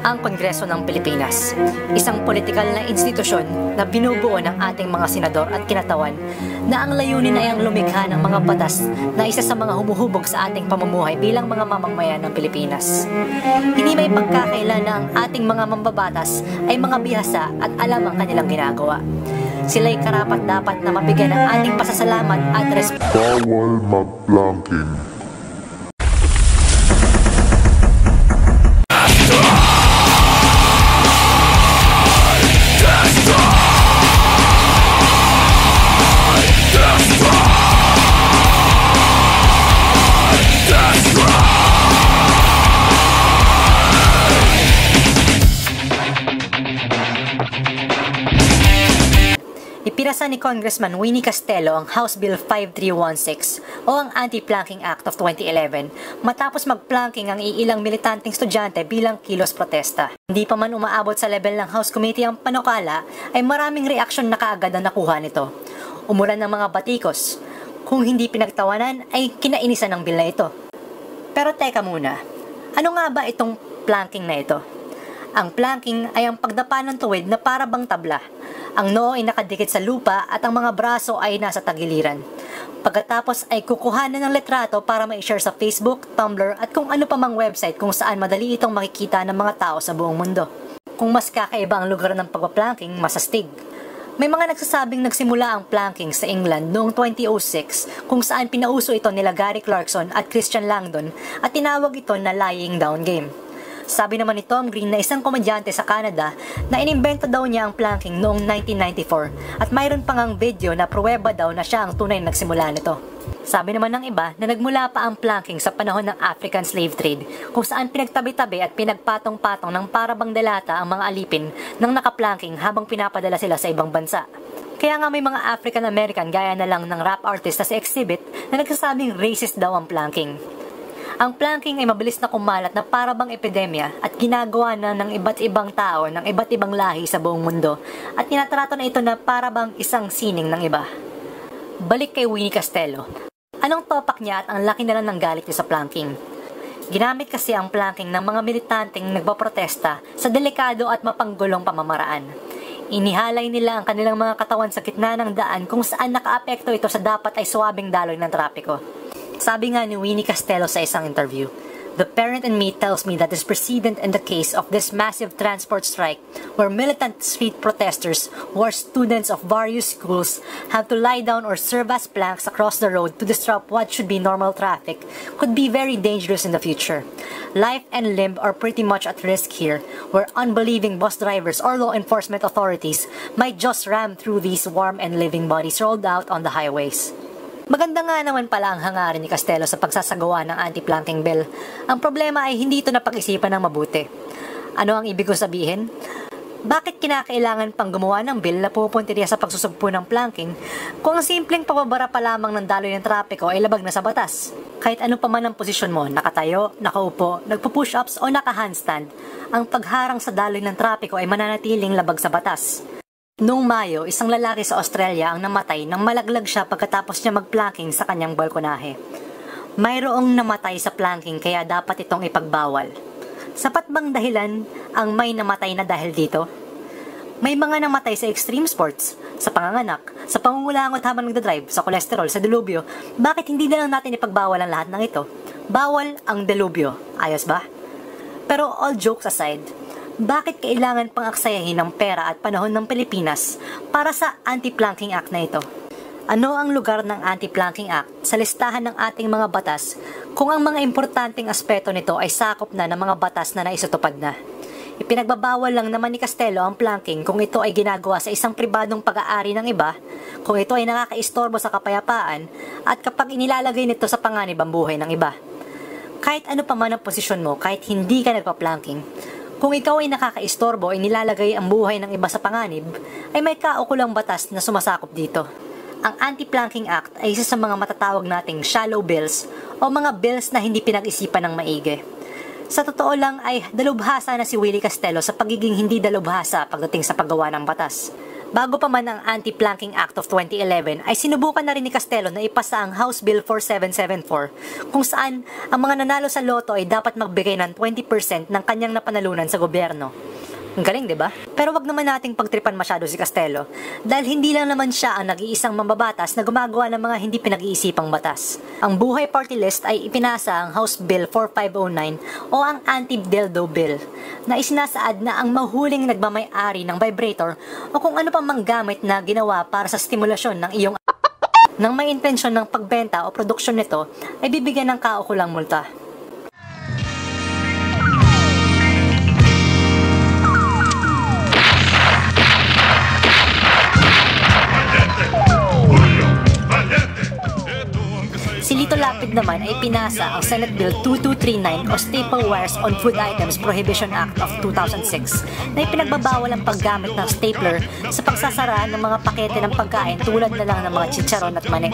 Ang Kongreso ng Pilipinas, isang politikal na institusyon na binubuo ng ating mga senador at kinatawan na ang layunin ay ang lumikha ng mga batas na isa sa mga humuhubog sa ating pamumuhay bilang mga mamamayan ng Pilipinas. Hindi may pagkakailan na ang ating mga mambabatas ay mga bihasa at alam ang kanilang ginagawa. Sila'y karapat-dapat na mabigyan ng ating pasasalamat at respeto. Bawal mag-planking. Ipinasa ni Congressman Winnie Castelo ang House Bill 5316 o ang Anti-Planking Act of 2011 matapos mag-planking ang iilang militanteng estudyante bilang kilos protesta. Hindi pa man umaabot sa level ng House Committee ang panukala ay maraming reaksyon na kaagad ang nakuha nito. Umulan ng mga batikos. Kung hindi pinagtawanan ay kinainisan ng bill na ito. Pero teka muna, ano nga ba itong planking na ito? Ang planking ay ang pagdapa ng tuwid na para bang tabla. Ang noo ay nakadikit sa lupa at ang mga braso ay nasa tagiliran. Pagkatapos ay kukuhanan ng litrato para ma-share sa Facebook, Tumblr at kung ano pa mang website kung saan madali itong makikita ng mga tao sa buong mundo. Kung mas kakaiba ang lugar ng pagpa-planking, mas astig. May mga nagsasabing nagsimula ang planking sa England noong 2006 kung saan pinauso ito nila Gary Clarkson at Christian Langdon at tinawag ito na lying down game. Sabi naman ni Tom Green na isang komedyante sa Canada na inimbento daw niya ang planking noong 1994 at mayroon pang ang video na pruweba daw na siya ang tunay na nagsimula nito. Sabi naman ng iba na nagmula pa ang planking sa panahon ng African slave trade kung saan pinagtabi-tabi at pinagpatong-patong ng parabang dalata ang mga alipin nang nakaplanking habang pinapadala sila sa ibang bansa. Kaya nga may mga African American gaya na lang ng rap artist na si Exhibit na nagsasabing racist daw ang planking. Ang planking ay mabilis na kumalat na parabang epidemya at ginagawa na ng iba't ibang tao ng iba't ibang lahi sa buong mundo at tinatrato na ito na parabang isang sining ng iba. Balik kay Winnie Castelo. Anong topak niya at ang laki na lang ng galit niya sa planking? Ginamit kasi ang planking ng mga militanteng nagpaprotesta sa delikado at mapanggulong pamamaraan. Inihalay nila ang kanilang mga katawan sa gitna ng daan kung saan nakaapekto ito sa dapat ay suwabing daloy ng trapiko. Sabi nga ni Winnie Castelo sa isang interview, "The parent in me tells me that is precedent in the case of this massive transport strike where militant street protesters who are students of various schools have to lie down or serve as planks across the road to disrupt what should be normal traffic could be very dangerous in the future. Life and limb are pretty much at risk here, where unbelieving bus drivers or law enforcement authorities might just ram through these warm and living bodies rolled out on the highways." Maganda nga naman pala ang hangarin ni Castelo sa pagsasagawa ng anti-planking bill. Ang problema ay hindi ito napag-isipan ng mabuti. Ano ang ibig ko sabihin? Bakit kinakailangan pang gumawa ng bill na pupuntirya sa pagsusugpo ng planking kung ang simpleng pababara pa lamang ng daloy ng trapiko ay labag na sa batas? Kahit ano pa man ang posisyon mo, nakatayo, nakaupo, nagpo-push-ups o naka-handstand, ang pagharang sa daloy ng trapiko ay mananatiling labag sa batas. Noong Mayo, isang lalaki sa Australia ang namatay nang malaglag siya pagkatapos niya mag-planking sa kanyang balkonahe. Mayroong namatay sa planking kaya dapat itong ipagbawal. Sapat bang dahilan ang may namatay na dahil dito? May mga namatay sa extreme sports, sa panganganak, sa pangungulangot habang nagdadrive, sa kolesterol, sa delubyo. Bakit hindi na lang natin ipagbawal ang lahat ng ito? Bawal ang delubyo. Ayos ba? Pero all jokes aside, bakit kailangan pang aksayahin ng pera at panahon ng Pilipinas para sa Anti-Planking Act na ito? Ano ang lugar ng Anti-Planking Act sa listahan ng ating mga batas kung ang mga importanteng aspeto nito ay sakop na ng mga batas na naisutupad na? Ipinagbabawal lang naman ni Castelo ang planking kung ito ay ginagawa sa isang pribadong pag-aari ng iba, kung ito ay nakakaistorbo sa kapayapaan, at kapag inilalagay nito sa panganib ang buhay ng iba. Kahit ano pa man ang posisyon mo, kahit hindi ka nagpa-planking, kung ikaw ay nakakaistorbo ay nilalagay ang buhay ng iba sa panganib, ay may kaukulang batas na sumasakop dito. Ang Anti-Planking Act ay isa sa mga matatawag nating shallow bills o mga bills na hindi pinag-isipan ng maigi. Sa totoo lang ay dalubhasa na si Winnie Castelo sa pagiging hindi dalubhasa pagdating sa paggawa ng batas. Bago pa man ang Anti-Planking Act of 2011 ay sinubukan na rin ni Castelo na ipasa ang House Bill 4774 kung saan ang mga nanalo sa loto ay dapat magbigay ng 20% ng kanyang napanalunan sa gobyerno. Ang galing, di ba? Pero wag naman nating pagtripan masyado si Castelo dahil hindi lang naman siya ang nag-iisang mambabatas na gumagawa ng mga hindi pinag-iisipang batas. Ang Buhay Party List ay ipinasa ang House Bill 4509 o ang Anti-Dildo Bill na isinasaad na ang mahuling nagmamay-ari ng vibrator o kung ano pang manggamit na ginawa para sa stimulasyon ng iyong nang may intensyon ng pagbenta o produksyon nito ay bibigyan ng kaukulang multa. Si Lito Lapid naman ay pinasa ang Senate Bill 2239 o Staple Wires on Food Items Prohibition Act of 2006 na ipinagbabawal ang paggamit ng stapler sa pagsasara ng mga pakete ng pagkain tulad na lang ng mga chicharon at mani.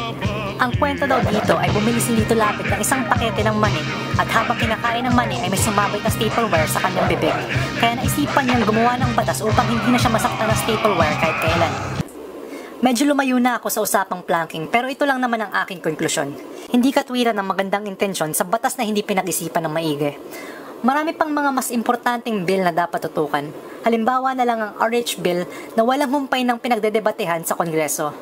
Ang kwento daw dito ay bumili si Lito Lapid ng isang pakete ng mani at habang kinakain ng mani ay may sumabit na staple wire sa kanyang bibig. Kaya naisipan niyang gumawa ng batas upang hindi na siya masaktan ng staple wire kahit kailan. Medyo lumayo na ako sa usapang planking pero ito lang naman ang aking konklusyon. Hindi katwiran ng magandang intensyon sa batas na hindi pinag-isipan ng maigi. Marami pang mga mas importanteng bill na dapat tutukan. Halimbawa na lang ang RH bill na walang humpay ng pinagdedebatehan sa Kongreso.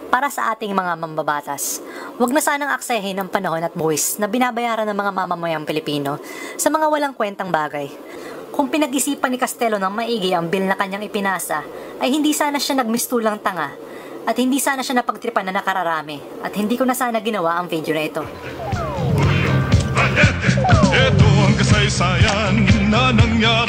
Para sa ating mga mambabatas, huwag na sanang aksehin ang panahon at buwis na binabayaran ng mga mamamayang Pilipino sa mga walang kwentang bagay. Kung pinag-isipan ni Castelo ng maigi ang bill na kanyang ipinasa, ay hindi sana siya nagmistulang tanga at hindi sana siya napagtripan na nakararami at hindi ko na sana ginawa ang video na ito. Ito ang kasaysayan na nangyari.